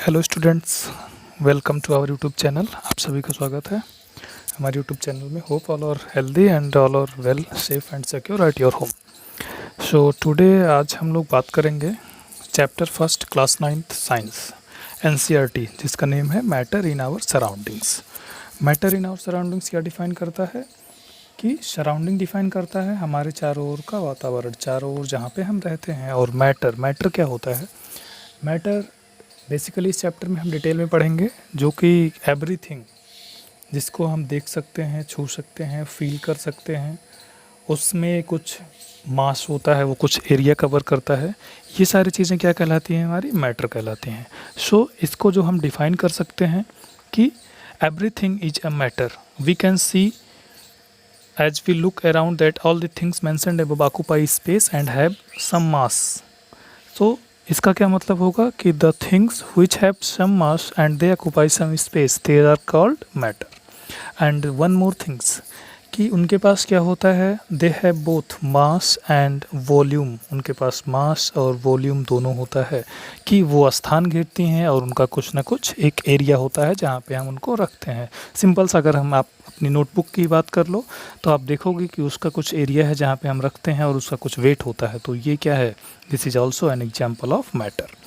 Hello students, welcome to our YouTube channel. आप सभी का स्वागत है हमारे यूट्यूब चैनल में। Hope all are healthy and all are well, safe and secure at your home. So today आज हम लोग बात करेंगे chapter first class 9th science NCERT, जिसका नेम है matter in our surroundings. Matter in our surroundings क्या define करता है कि सराउंडिंग डिफाइन करता है हमारे चारों ओर का वातावरण, चारों ओर जहाँ पे हम रहते हैं। और मैटर क्या होता है? मैटर बेसिकली इस चैप्टर में हम डिटेल में पढ़ेंगे, जो कि एवरीथिंग जिसको हम देख सकते हैं, छू सकते हैं, फील कर सकते हैं, उसमें कुछ मास होता है, वो कुछ एरिया कवर करता है। ये सारी चीज़ें क्या कहलाती हैं? हमारी मैटर कहलाती हैं। सो इसको जो हम डिफाइन कर सकते हैं कि everything is a matter. We can see as we look around that all the things mentioned above occupy space and have some mass. So इसका क्या मतलब होगा कि the things which have some mass and they occupy some space, they are called matter. And one more things कि उनके पास क्या होता है, they have both mass and volume. उनके पास मास और वॉल्यूम दोनों होता है कि वो स्थान घेरती हैं और उनका कुछ ना कुछ एक एरिया होता है जहाँ पे हम उनको रखते हैं। सिंपल सा अगर हम आप अपनी नोटबुक की बात कर लो तो आप देखोगे कि उसका कुछ एरिया है जहाँ पे हम रखते हैं और उसका कुछ वेट होता है। तो ये क्या है? This is also an example of matter.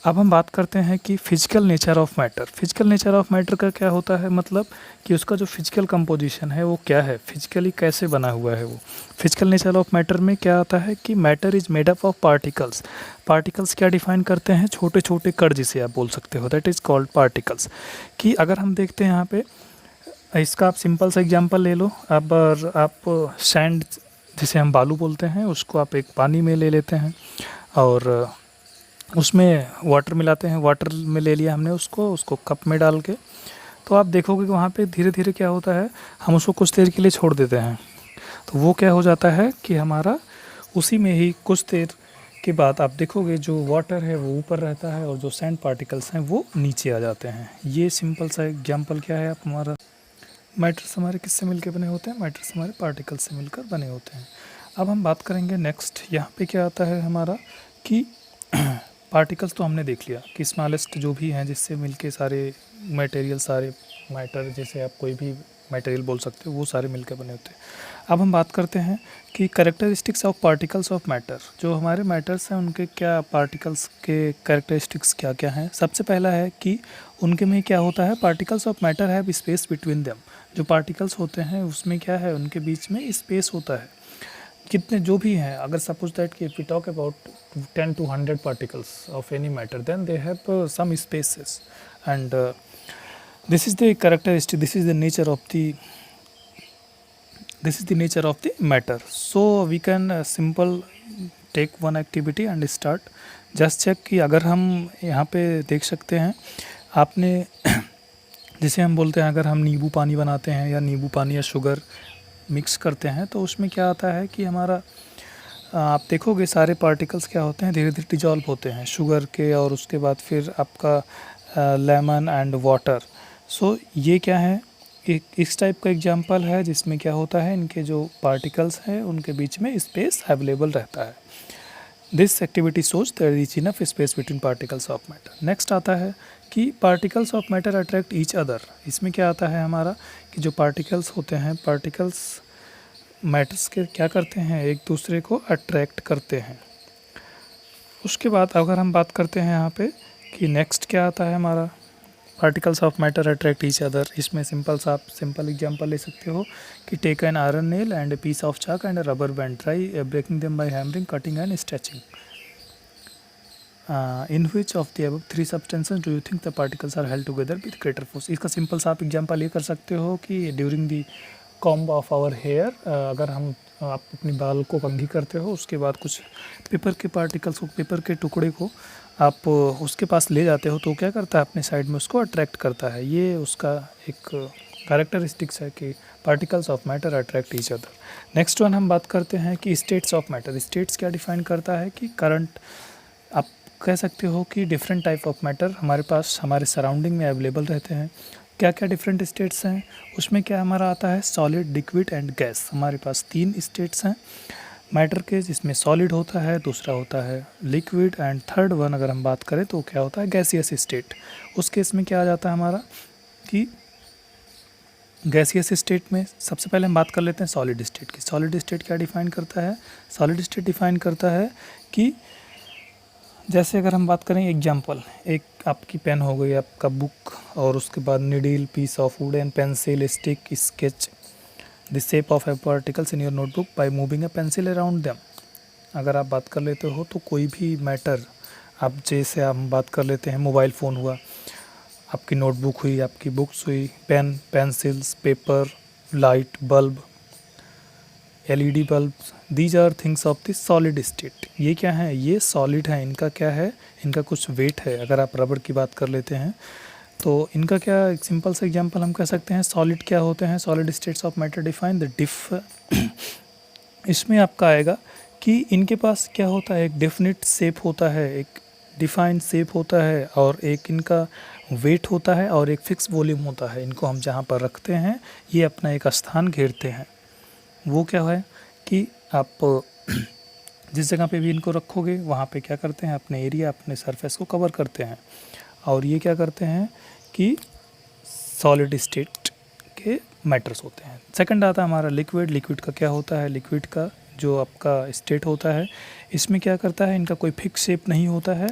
अब हम बात करते हैं कि physical nature of matter. Physical nature of matter का क्या होता है? मतलब कि उसका जो फिजिकल कंपोजिशन है वो क्या है, फिजिकली कैसे बना हुआ है वो। फिजिकल नेचर ऑफ मैटर में क्या आता है कि matter is made up of particles. Particles क्या डिफाइन करते हैं? छोटे छोटे कण जिसे आप बोल सकते हो, दैट इज़ कॉल्ड पार्टिकल्स। कि अगर हम देखते हैं यहाँ पे, इसका आप सिंपल सा एग्जांपल ले लो। अब आप सैंड जिसे हम बालू बोलते हैं, उसको आप एक पानी में ले लेते हैं और उसमें वाटर मिलाते हैं। वाटर में ले लिया हमने उसको कप में डाल के, तो आप देखोगे कि वहाँ पे धीरे धीरे क्या होता है, हम उसको कुछ देर के लिए छोड़ देते हैं। तो वो क्या हो जाता है कि हमारा उसी में ही कुछ देर के बाद आप देखोगे जो वाटर है वो ऊपर रहता है और जो सैंड पार्टिकल्स हैं वो नीचे आ जाते हैं। ये सिंपल सा एग्जाम्पल क्या है? आप हमारा मैटर्स हमारे किससे मिलकर बने होते हैं? मैटर्स हमारे पार्टिकल्स से मिलकर बने होते हैं। अब हम बात करेंगे नेक्स्ट, यहाँ पे क्या आता है हमारा कि पार्टिकल्स तो हमने देख लिया कि स्मॉलेस्ट जो भी हैं जिससे मिलके सारे मटेरियल, सारे मैटर, जैसे आप कोई भी मटेरियल बोल सकते हो, वो सारे मिलकर बने होते हैं। अब हम बात करते हैं कि characteristics of particles of matter. जो हमारे मैटर्स हैं उनके क्या, पार्टिकल्स के कैरेक्टरिस्टिक्स क्या क्या हैं? सबसे पहला है कि उनके में क्या होता है, particles of matter have space between them. जो पार्टिकल्स होते हैं उसमें क्या है, उनके बीच में स्पेस होता है। कितने जो भी हैं, अगर सपोज दैट कि if we talk about 10 to 100 particles of any matter, then they have some spaces, and this is the characteristic, this is the nature of the matter. So we can simple take one activity and start. just check कि अगर हम यहाँ पे देख सकते हैं, आपने जिसे हम बोलते हैं, अगर हम नींबू पानी बनाते हैं या नींबू पानी या शुगर मिक्स करते हैं तो उसमें क्या आता है कि हमारा, आप देखोगे सारे पार्टिकल्स क्या होते हैं, धीरे धीरे डिजॉल्व होते हैं शुगर के, और उसके बाद फिर आपका लेमन एंड वाटर। सो ये क्या है, एक इस टाइप का एग्जांपल है जिसमें क्या होता है, इनके जो पार्टिकल्स हैं उनके बीच में स्पेस अवेलेबल रहता है। दिस एक्टिविटी सोच there is enough space between particles of matter. Next आता है कि particles of matter attract each other. इसमें क्या आता है हमारा कि जो पार्टिकल्स होते हैं, पार्टिकल्स मैटर्स के क्या करते हैं, एक दूसरे को अट्रैक्ट करते हैं। उसके बाद अगर हम बात करते हैं यहाँ पे कि नेक्स्ट क्या आता है हमारा, particles of matter attract each other. इसमें सिंपल एग्जांपल ले सकते हो कि take an iron nail and a piece of chalk and a rubber band, try breaking them by hammering, cutting and stretching. In which of the above three substances do you think the particles are held together with greater force. इसका simple सा आप example ये कर सकते हो कि during the comb of our hair, अगर आप अपनी बाल को कंघी करते हो, उसके बाद कुछ पेपर के पार्टिकल्स को, पेपर के टुकड़े को आप उसके पास ले जाते हो तो क्या करता है, अपने साइड में उसको अट्रैक्ट करता है। ये उसका एक कैरेक्टरिस्टिक्स है कि particles of matter attract each other. Next one हम बात करते हैं कि स्टेट्स ऑफ मैटर। स्टेट्स क्या डिफाइन करता है कि करंट, आप कह सकते हो कि डिफरेंट टाइप ऑफ मैटर हमारे पास हमारे सराउंडिंग में अवेलेबल रहते हैं। क्या क्या डिफरेंट स्टेट्स हैं उसमें क्या हमारा आता है, सॉलिड, लिक्विड एंड गैस। हमारे पास 3 स्टेट्स हैं। मैटर के जिसमें सॉलिड होता है, दूसरा होता है लिक्विड, एंड थर्ड वन अगर हम बात करें तो क्या होता है गैसियस स्टेट। उस केस में क्या आ जाता है हमारा कि गैसियस स्टेट में सबसे पहले हम बात कर लेते हैं सॉलिड स्टेट की। सॉलिड स्टेट क्या डिफाइन करता है? सॉलिड स्टेट डिफाइन करता है कि जैसे अगर हम बात करें एग्जाम्पल, एक आपकी पेन हो गई, आपका बुक, और उसके बाद needle, piece of wooden, pencil, stick, sketch the shape of a particles in your notebook by moving a pencil around them. अगर आप बात कर लेते हो तो कोई भी मैटर, आप जैसे हम बात कर लेते हैं मोबाइल फ़ोन हुआ, आपकी नोटबुक हुई, आपकी बुक्स हुई, pen, pencils, paper, light, bulb, LED bulbs, these are things of the solid state. ये क्या है? ये सॉलिड है। इनका क्या है? इनका कुछ वेट है। अगर आप रबड़ की बात कर लेते हैं तो इनका क्या, एक सिंपल सा एग्जांपल हम कह सकते हैं सॉलिड क्या होते हैं, solid states of matter define the इसमें आपका आएगा कि इनके पास क्या होता है, एक डेफिनेट शेप होता है, एक डिफाइंड शेप होता है, और एक इनका वेट होता है, और एक फिक्स वॉल्यूम होता है। इनको हम जहाँ पर रखते हैं ये अपना एक स्थान घेरते हैं। वो क्या है कि आप जिस जगह पे भी इनको रखोगे वहाँ पे क्या करते हैं, अपने एरिया, अपने सरफेस को कवर करते हैं। और ये क्या करते हैं कि सॉलिड स्टेट के मैटर्स होते हैं। सेकंड आता है हमारा लिक्विड। लिक्विड का क्या होता है? लिक्विड का जो आपका स्टेट होता है, इसमें क्या करता है, इनका कोई फिक्स शेप नहीं होता है,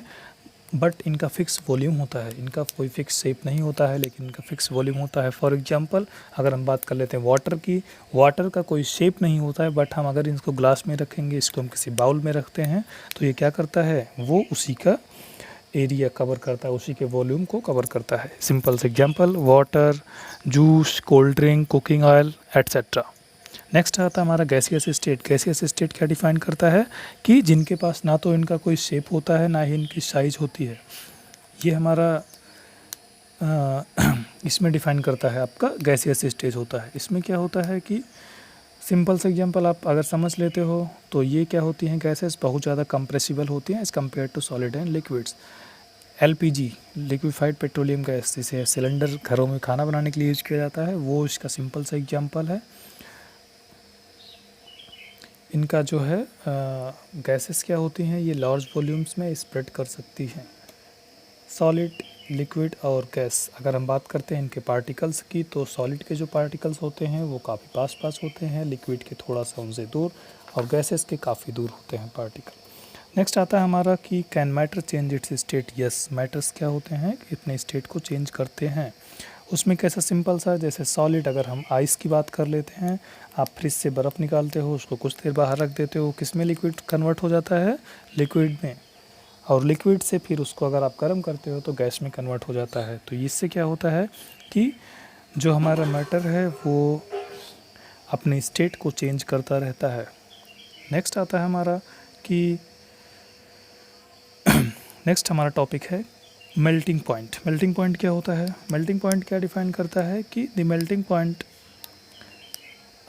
बट इनका फिक्स वॉल्यूम होता है। इनका कोई फिक्स शेप नहीं होता है, लेकिन इनका फिक्स वॉल्यूम होता है। फॉर एग्जांपल अगर हम बात कर लेते हैं वाटर की, वाटर का कोई शेप नहीं होता है, बट हम अगर इसको ग्लास में रखेंगे, इसको हम किसी बाउल में रखते हैं, तो ये क्या करता है, वो उसी का एरिया कवर करता है, उसी के वॉल्यूम को कवर करता है। सिंपल से example water, juice, cold drink, cooking oil etcetera. Next आता है हमारा गैसियस स्टेट। गैसियस स्टेट क्या डिफाइन करता है कि जिनके पास ना तो इनका कोई शेप होता है, ना ही इनकी साइज होती है। ये हमारा इसमें डिफाइन करता है आपका गैसियस स्टेज होता है। इसमें क्या होता है कि सिंपल से एग्जांपल आप अगर समझ लेते हो तो ये क्या होती हैं, गैसेस बहुत ज़्यादा कंप्रेसिबल होती हैं as compare to solid and liquids. LPG, liquefied petroleum gas, जिसे सिलेंडर घरों में खाना बनाने के लिए यूज किया जाता है, वो इसका सिंपल सा एग्जांपल है। इनका जो है गैसेस क्या होती हैं, ये लार्ज वॉल्यूम्स में स्प्रेड कर सकती हैं। सॉलिड, लिक्विड और गैस, अगर हम बात करते हैं इनके पार्टिकल्स की, तो सॉलिड के जो पार्टिकल्स होते हैं वो काफ़ी पास पास होते हैं, लिक्विड के थोड़ा सा उनसे दूर, और गैसेस के काफ़ी दूर होते हैं पार्टिकल। नेक्स्ट आता है हमारा कि can matter change it's state. Yes, matters क्या होते हैं कि अपने स्टेट को चेंज करते हैं। उसमें कैसा सिंपल सा, जैसे सॉलिड, अगर हम आइस की बात कर लेते हैं, आप फ्रिज से बर्फ़ निकालते हो, उसको कुछ देर बाहर रख देते हो, किस में लिक्विड कन्वर्ट हो जाता है, लिक्विड में, और लिक्विड से फिर उसको अगर आप गर्म करते हो तो गैस में कन्वर्ट हो जाता है। तो इससे क्या होता है कि जो हमारा मैटर है वो अपने स्टेट को चेंज करता रहता है। नेक्स्ट आता है हमारा कि नेक्स्ट हमारा टॉपिक है मेल्टिंग पॉइंट। मेल्टिंग पॉइंट क्या होता है? मेल्टिंग पॉइंट क्या डिफाइन करता है कि the melting point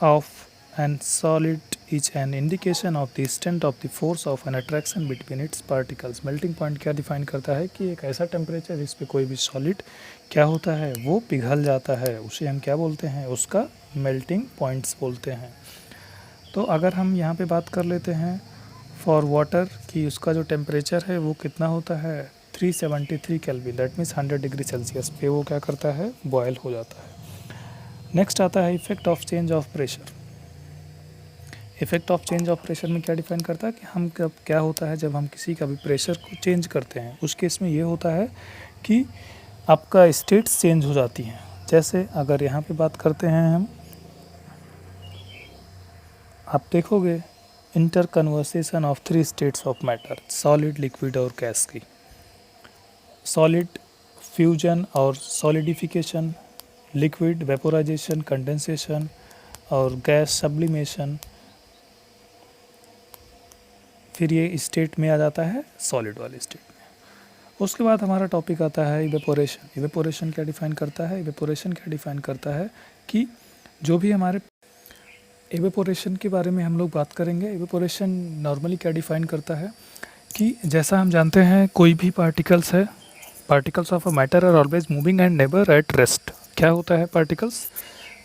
of an solid is an indication of the extent of the force of an attraction between its particles। Melting point क्या define करता है कि एक ऐसा टेम्परेचर जिस पे कोई भी सॉलिड क्या होता है, वो पिघल जाता है, उसे हम क्या बोलते हैं, उसका मेल्टिंग पॉइंट्स बोलते हैं। तो अगर हम यहाँ पे बात कर लेते हैं फॉर वाटर कि उसका जो टेम्परेचर है वो कितना होता है, 373 kelvin, that means 100 degree Celsius पे वो क्या करता है, बॉयल हो जाता है। नेक्स्ट आता है effect of change of pressure. Effect of change of pressure में क्या डिफाइन करता है कि हम कब क्या होता है जब हम किसी का भी प्रेशर को चेंज करते हैं, उस केस में ये होता है कि आपका स्टेट्स चेंज हो जाती हैं। जैसे अगर यहाँ पे बात करते हैं हम, आप देखोगे inter conversation of 3 states of matter, solid, liquid और गैस की। सॉलिड फ्यूजन और सॉलिडिफिकेशन, लिक्विड वेपोराइजेशन, कंडेंसेशन, और गैस सब्लिमेशन, फिर ये स्टेट में आ जाता है सॉलिड वाले स्टेट में। उसके बाद हमारा टॉपिक आता है इवेपोरेशन। इवेपोरेशन क्या डिफाइन करता है? इवेपोरेशन क्या डिफाइन करता है कि जो भी हमारे, इवेपोरेशन के बारे में हम लोग बात करेंगे। इवेपोरेशन नॉर्मली क्या डिफाइन करता है कि जैसा हम जानते हैं कोई भी पार्टिकल्स है, particles of a matter are always moving and never at rest. क्या होता है पार्टिकल्स?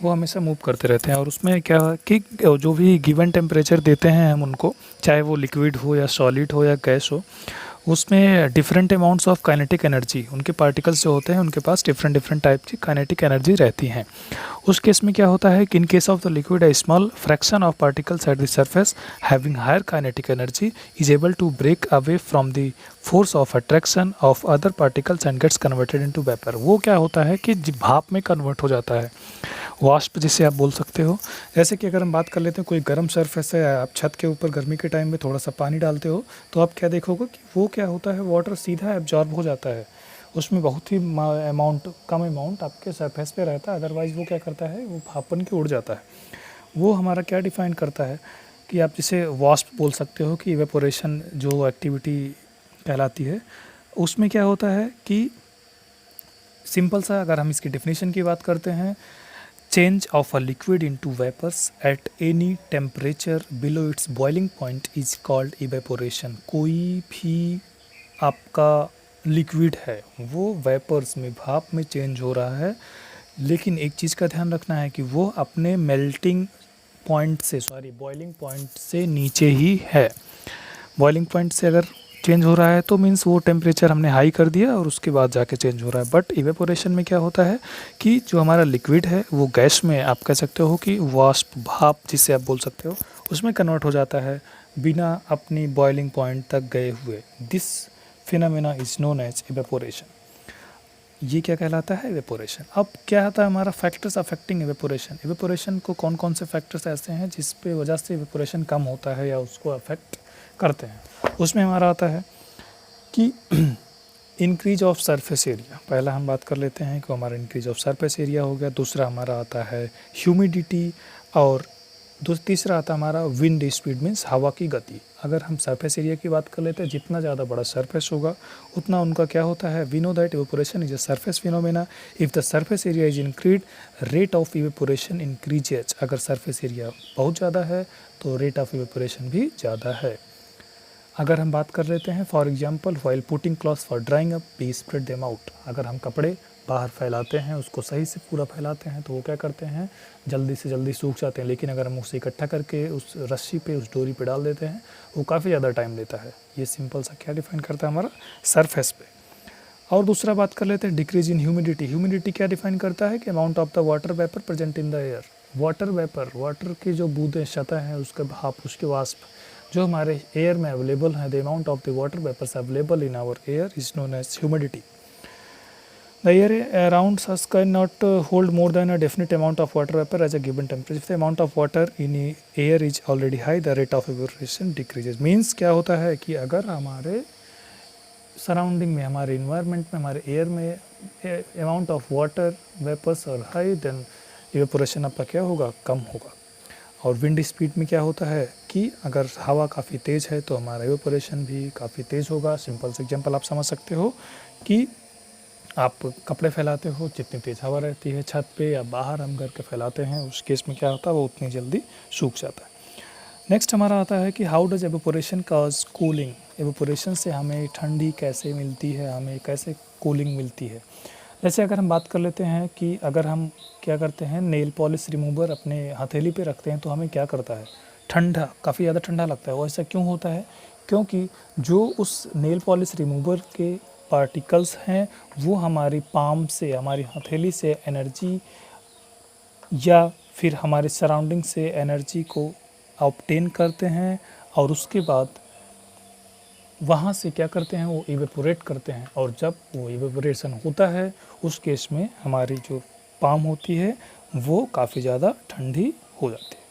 वो हमेशा मूव करते रहते हैं। और उसमें क्या है कि जो भी गिवन टेम्परेचर देते हैं हम उनको, चाहे वो लिक्विड हो या सॉलिड हो या गैस हो, उसमें different amounts of kinetic energy, उनके पार्टिकल्स जो होते हैं उनके पास डिफरेंट डिफरेंट टाइप की काइनेटिक एनर्जी रहती हैं। उस केस में क्या होता है कि in case of the liquid a small fraction of particles at the surface having higher kinetic energy is able to break away from the force of attraction of other particles and gets converted into vapor। वो क्या होता है कि भाप में convert हो जाता है, वाष्प जिसे आप बोल सकते हो। जैसे कि अगर हम बात कर लेते हैं, कोई गर्म सरफेस है, आप छत के ऊपर गर्मी के टाइम में थोड़ा सा पानी डालते हो तो आप क्या देखोगे कि वो क्या होता है, वाटर सीधा एब्जॉर्ब हो जाता है, उसमें बहुत ही कम अमाउंट आपके सरफेस पे रहता है, अदरवाइज़ वो क्या करता है, वो भाप बन के उड़ जाता है। वो हमारा क्या डिफाइन करता है कि आप जिसे वाष्प बोल सकते हो कि इवेपोरेशन जो एक्टिविटी कहलाती है, उसमें क्या होता है कि सिंपल सा अगर हम इसकी डेफिनेशन की बात करते हैं, change of a liquid into vapours at any temperature below its boiling point is called evaporation. कोई भी आपका लिक्विड है वो वेपर्स में, भाप में चेंज हो रहा है, लेकिन एक चीज़ का ध्यान रखना है कि वो अपने मेल्टिंग पॉइंट से, बॉइलिंग पॉइंट से नीचे ही है। बॉइलिंग पॉइंट से अगर चेंज हो रहा है तो मीन्स वो टेम्परेचर हमने हाई कर दिया और उसके बाद जाके चेंज हो रहा है। बट इवेपोरेशन में क्या होता है कि जो हमारा लिक्विड है वो गैस में, आप कह सकते हो कि वाष्प, भाप जिसे आप बोल सकते हो, उसमें कन्वर्ट हो जाता है बिना अपनी बॉइलिंग पॉइंट तक गए हुए। This phenomena is known as evaporation. ये क्या कहलाता है, इवेपोरेशन। अब क्या आता है हमारा फैक्टर्स अफेक्टिंग इवेपोरेशन। इवेपोरेशन को कौन कौन से फैक्टर्स ऐसे हैं जिस पे वजह से इवेपोरेशन कम होता है या उसको अफेक्ट करते हैं। उसमें हमारा आता है कि इंक्रीज ऑफ सरफेस एरिया। पहला हम बात कर लेते हैं कि हमारा इंक्रीज ऑफ सरफेस एरिया हो गया। दूसरा हमारा आता है ह्यूमिडिटी, और तीसरा आता है हमारा विंड स्पीड, मीन्स हवा की गति। अगर हम सरफेस एरिया की बात कर लेते हैं, जितना ज़्यादा बड़ा सरफेस होगा उतना उनका क्या होता है, we know that evaporation is a surface phenomena. If the surface area is increase, rate of evaporation increases. अगर सरफेस एरिया बहुत ज़्यादा है तो रेट ऑफ इवेपोरेशन भी ज़्यादा है। अगर हम बात कर लेते हैं, for example while putting clothes for drying up, we spread them out. अगर हम कपड़े बाहर फैलाते हैं, उसको सही से पूरा फैलाते हैं, तो वो क्या करते हैं, जल्दी से जल्दी सूख जाते हैं। लेकिन अगर हम उसे इकट्ठा करके उस रस्सी पे, उस डोरी पे डाल देते हैं, वो काफ़ी ज़्यादा टाइम लेता है। ये सिंपल सा क्या डिफाइन करता है, हमारा सरफेस पे। और दूसरा बात कर लेते हैं डिक्रीज इन ह्यूमिडिटी। ह्यूमिडिटी क्या डिफाइन करता है कि amount of the water vapour present in the air. Water vapour, water की जो बूंदें, सतह है, उसके भाप, उसके वाष्प जो हमारे एयर में अवेलेबल है, the amount of the water vapours available in our air is known as humidity. The air around us cannot hold more than a definite amount of water vapor as a given temperature. If the amount of water in air is already high, the rate of evaporation decreases. Means क्या होता है कि अगर हमारे surrounding में, हमारे environment में, हमारे एयर में अमाउंट ऑफ वाटर वेपर्स और हाई, देन इवेपोरेशन आपका क्या होगा, कम होगा। और विंड स्पीड में क्या होता है कि अगर हवा काफ़ी तेज़ है तो हमारा इवेपोरेशन भी काफ़ी तेज़ होगा। सिंपल से एग्जांपल आप समझ सकते हो कि आप कपड़े फैलाते हो, जितनी तेज़ हवा रहती है छत पे या बाहर हम घर के फैलाते हैं, उस केस में क्या होता है, वो उतनी जल्दी सूख जाता है। नेक्स्ट हमारा आता है कि how does evaporation cause cooling. Evaporation से हमें ठंडी कैसे मिलती है, हमें कैसे कूलिंग मिलती है। जैसे अगर हम बात कर लेते हैं कि अगर हम क्या करते हैं, नेल पॉलिश रिमूवर अपने हथेली पे रखते हैं तो हमें क्या करता है, ठंडा, काफ़ी ज़्यादा ठंडा लगता है। वो ऐसा क्यों होता है, क्योंकि जो उस नेल पॉलिश रिमूवर के पार्टिकल्स हैं वो हमारी पाम से, हमारी हथेली से एनर्जी या फिर हमारे सराउंडिंग से एनर्जी को ऑब्टेन करते हैं, और उसके बाद वहाँ से क्या करते हैं, वो इवेपोरेट करते हैं। और जब वो इवेपोरेशन होता है उस केस में हमारी जो पाम होती है वो काफ़ी ज़्यादा ठंडी हो जाती है।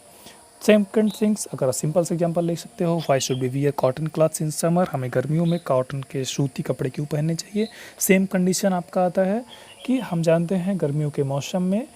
सेकंड थिंग्स, अगर सिंपल से एग्जांपल ले सकते हो, why should we wear cotton clothes in summer. हमें गर्मियों में कॉटन के सूती कपड़े क्यों पहनने चाहिए। सेम कंडीशन आपका आता है कि हम जानते हैं गर्मियों के मौसम में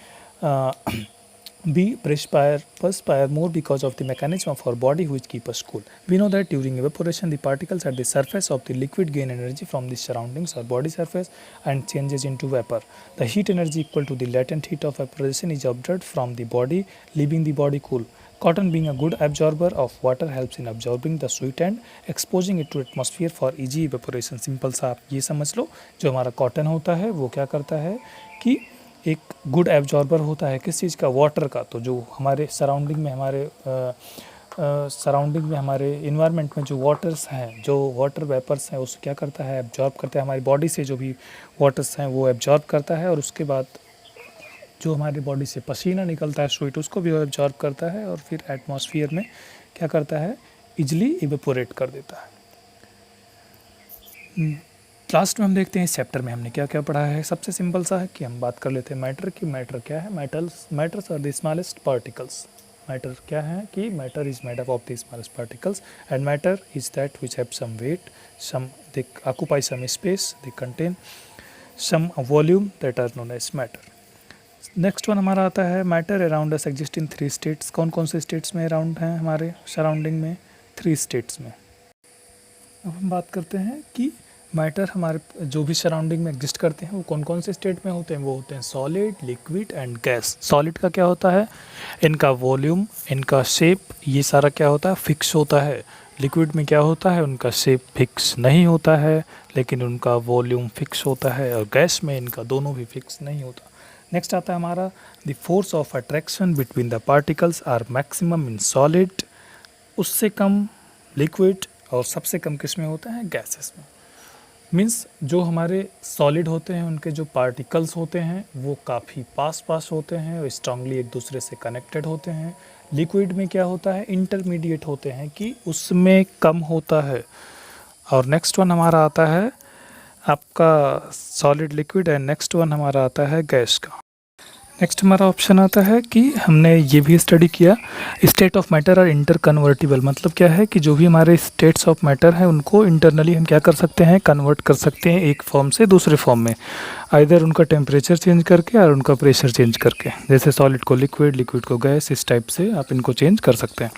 we perspire more because of the mechanism of our body which keep us cool. We know that during evaporation the particles at the surface of the liquid gain energy from the surroundings or body surface and changes into vapor. The heat energy equal to the latent heat of evaporation is absorbed from the body, leaving the body cool. Cotton being a good absorber of water helps in absorbing the sweat and exposing it to atmosphere for easy evaporation. Simple सा आप ये समझ लो, जो हमारा cotton होता है वो क्या करता है कि एक गुड एब्जॉर्बर होता है किस चीज़ का, वाटर का। तो जो हमारे सराउंडिंग में हमारे इन्वायरमेंट में जो वाटर्स हैं, जो वाटर वेपर्स हैं, उसको क्या करता है, एब्जॉर्ब करता है। हमारी बॉडी से जो भी वाटर्स हैं वो एब्जॉर्ब करता है, और उसके बाद जो हमारी बॉडी से पसीना निकलता है स्वेट, उसको भी एब्जॉर्ब करता है और फिर एटमॉस्फेयर में क्या करता है, इजली इवेपोरेट कर देता है। लास्ट में हम देखते हैं इस चैप्टर में हमने क्या क्या पढ़ा है। सबसे सिंपल सा है कि हम बात कर लेते हैं मैटर की। मैटर क्या है, matters are the smallest particles. Matter क्या है कि matter is made up of the smallest particles, and matter is that which have some weight, some they occupy some space, they contain some volume, that are known as matter. Next one हमारा आता है matter around us exist in 3 states. कौन कौन से states में around हैं हमारे surrounding में, 3 स्टेट्स में। अब हम बात करते हैं कि मैटर हमारे जो भी सराउंडिंग में एग्जिस्ट करते हैं वो कौन कौन से स्टेट में होते हैं। वो होते हैं solid, liquid and gas. Solid का क्या होता है, इनका वॉल्यूम, इनका शेप, ये सारा क्या होता है, फिक्स होता है। लिक्विड में क्या होता है, उनका शेप फिक्स नहीं होता है लेकिन उनका वॉल्यूम फिक्स होता है, और गैस में इनका दोनों भी फिक्स नहीं होता। नेक्स्ट आता है हमारा the force of attraction between the particles are maximum in solid, उससे कम लिक्विड, और सबसे कम किस में होता है, गैसेस में। मीन्स जो हमारे सॉलिड होते हैं उनके जो पार्टिकल्स होते हैं वो काफ़ी पास होते हैं और स्ट्रांगली एक दूसरे से कनेक्टेड होते हैं। लिक्विड में क्या होता है, इंटरमीडिएट होते हैं कि उसमें कम होता है। और नेक्स्ट वन हमारा आता है आपका solid, liquid, and next one हमारा आता है गैस का। नेक्स्ट हमारा ऑप्शन आता है कि हमने ये भी स्टडी किया, state of matter are inter convertible. मतलब क्या है कि जो भी हमारे स्टेट्स ऑफ मैटर हैं उनको इंटरनली हम क्या कर सकते हैं, कन्वर्ट कर सकते हैं एक फॉर्म से दूसरे फॉर्म में, आइदर उनका टेम्परेचर चेंज करके और उनका प्रेशर चेंज करके। जैसे सॉलिड को लिक्विड, लिक्विड को गैस, इस टाइप से आप इनको चेंज कर सकते हैं।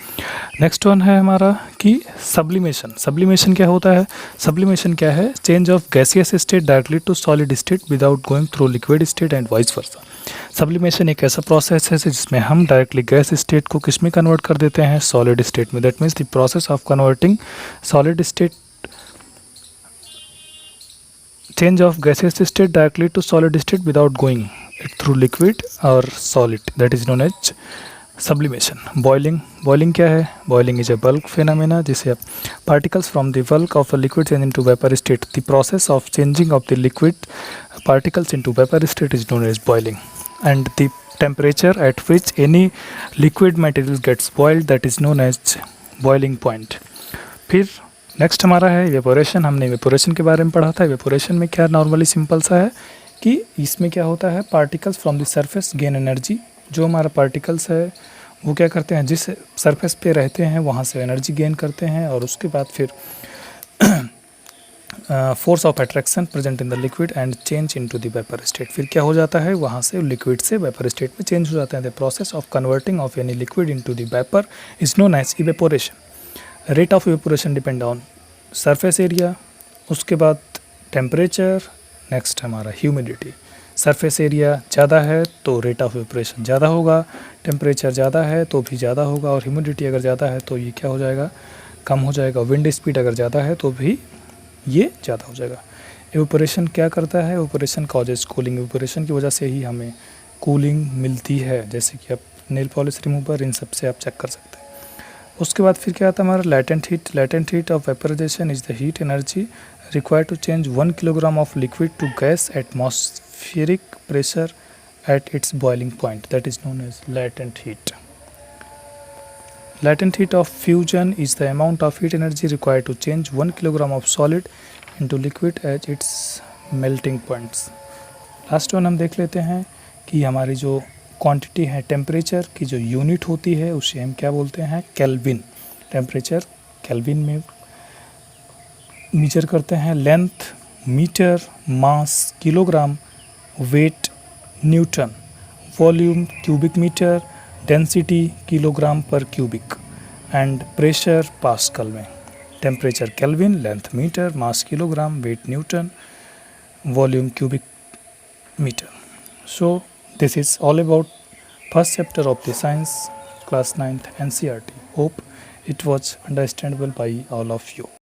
नेक्स्ट वन है हमारा कि सब्लिमेशन। सब्लिमेशन क्या होता है, सब्लिमेशन क्या है, change of gaseous state directly to solid state without going through liquid state and vice versa. Sublimation एक ऐसा प्रोसेस है जिसमें हम डायरेक्टली गैस स्टेट को किस में कन्वर्ट कर देते हैं, सॉलिड स्टेट में। That means the process of converting solid state, change of gaseous state directly to solid state without going it through liquid और solid, that is known as sublimation. Boiling क्या है, boiling is a bulk phenomena जिसे आप particles from the bulk of a liquid change into vapour state. The process of changing of the liquid particles into vapor state is known as boiling, and the temperature at which any liquid material gets boiled, that is known as boiling point. फिर next हमारा है evaporation. हमने evaporation के बारे में पढ़ा था। Evaporation में क्या नॉर्मली सिंपल सा है कि इसमें क्या होता है, particles from the surface gain energy. जो हमारा पार्टिकल्स है वो क्या करते हैं, जिस सरफेस पे रहते हैं वहाँ से एनर्जी गेन करते हैं, और उसके बाद फिर force of attraction present in the liquid and change into the vapour state. फिर क्या हो जाता है, वहाँ से लिक्विड से वेपर स्टेट में चेंज हो जाता है। The process of converting of any liquid into the vapour is known as evaporation. Rate of evaporation depend on surface area, उसके बाद टेम्परेचर, नेक्स्ट हमारा ह्यूमिडिटी। सरफेस एरिया ज़्यादा है तो रेट ऑफ इवेपोरेशन ज़्यादा होगा, टेम्परेचर ज़्यादा है तो भी ज़्यादा होगा, और ह्यूमिडिटी अगर ज़्यादा है तो ये क्या हो जाएगा, कम हो जाएगा। विंड स्पीड अगर ज़्यादा है तो भी ये ज़्यादा हो जाएगा। इवेपोरेशन क्या करता है, इवेपोरेशन कॉजेज कूलिंग। इवेपोरेशन की वजह से ही हमें कूलिंग मिलती है, जैसे कि आप नेल पॉलिश रिमूवर, इन सब से आप चेक कर सकते हैं। उसके बाद फिर क्या आता है हमारा latent heat. Latent heat of vaporisation is the heat energy required to change 1 kilogram of liquid to gas atmospheric pressure at its boiling point, that is known as latent heat. Latent heat of fusion is the amount of heat energy required to change 1 kilogram of solid into liquid at its melting points. Last one हम देख लेते हैं कि हमारी जो quantity है, temperature की जो यूनिट होती है उसे हम क्या बोलते हैं, केल्विन। टेम्परेचर केल्विन में मेजर करते हैं। Length metre, mass kilogram, weight newton, volume cubic metre, density kilogram per cubic, and pressure pascal में। Temperature kelvin, length metre, mass kilogram, weight newton, volume cubic metre. So this is all about first chapter of the science class 9th NCERT. Hope it was understandable by all of you.